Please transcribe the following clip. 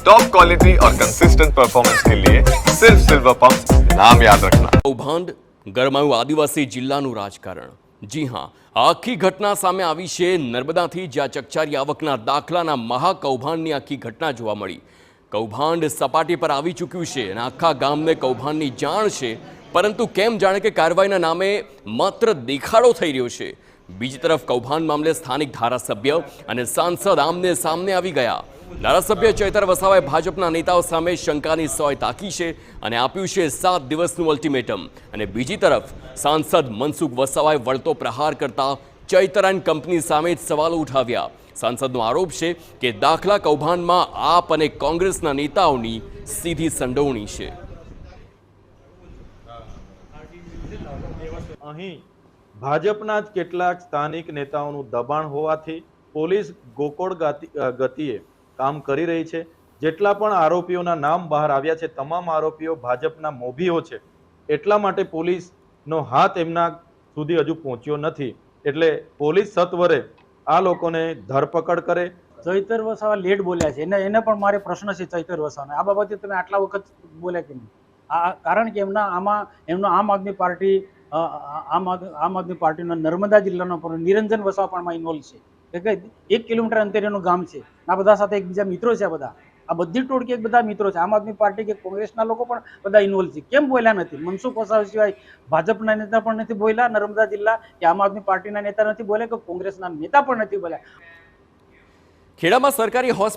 Top quality और consistent performance के लिए सिर्फ सिल्वर पंप नाम याद रखना। કૌભાંડ ગરમાયું આદિવાસી જિલ્લાનું રાજકારણ। જી હા, આખી ઘટના સામે આવી છે નર્મદાથી, જ્યાં ચકચારી આવકના દાખલાના મહાકૌભાંડની આખી ઘટના જોવા મળી। કૌભાંડ સપાટી પર આવી ચૂક્યું છે અને આખા ગામને કૌભાંડની જાણ છે, પરંતુ કેમ જાણે કે કાર્યવાહીના નામે માત્ર દેખાડો થઈ રહ્યો છે। બીજી તરફ કૌભાંડ મામલે સ્થાનિક ધારાસભ્ય અને સાંસદ આમને સામને આવી ગયા। ધારાસભ્ય ચૈતર વસાવાએ ભાજપના નેતાઓ સામે શંકાની સોય તાકી છે અને આપ્યું છે 7 દિવસનું અલ્ટિમેટમ। અને બીજી તરફ સાંસદ મનસુખ વસાવાએ વળતો પ્રહાર કરતા ચૈતર એન્ડ કંપની સામે જ સવાલો ઉઠાવ્યા। સાંસદનો આરોપ છે કે દાખલા કૌભાંડમાં આપ અને કોંગ્રેસના નેતાઓની સીધી સંડોવણી છે। અહીં ભાજપના જ કેટલાક સ્થાનિક નેતાઓનું દબાણ હોવાથી પોલીસ ગોકળ ગતિએ કામ કરી રહી છે। જેટલા પણ આરોપીઓના નામ બહાર આવ્યા છે, તમામ આરોપીઓ ભાજપના મોભીઓ છે, એટલા માટે પોલીસનો હાથ એમના સુધી હજુ પહોંચ્યો નથી। એટલે પોલીસ સત્વરે આ લોકોને ધરપકડ કરે। ચૈતર વસાવા લેટ બોલ્યા છે, એને પણ મારે પ્રશ્ન છે ચૈતર વસાવાને, આ બાબતે તમે આટલા વખત બોલ્યા કેમ? કારણ કે એમનો આમ આદમી પાર્ટીનો નર્મદા જિલ્લાનો નિરંજન વસાવા પણ ઇન્વોલ્વ છે કે 1 કિલોમીટર અંતરે એનું ગામ છે। આ બધા સાથે એકબીજા મિત્રો છે, આ બધી ટોળકી એક બધા મિત્રો છે। આમ આદમી પાર્ટી કે કોંગ્રેસના લોકો પણ બધા ઇન્વોલ્વ છે, કેમ બોલ્યા નથી? મનસુખ વસાવા સિવાય ભાજપના નેતા પણ નથી બોલ્યા, નર્મદા જિલ્લા કે આમ આદમી પાર્ટીના નેતા નથી બોલ્યા, કે કોંગ્રેસના નેતા પણ નથી બોલ્યા। ખેડામાં સરકારી હોસ્પિટલ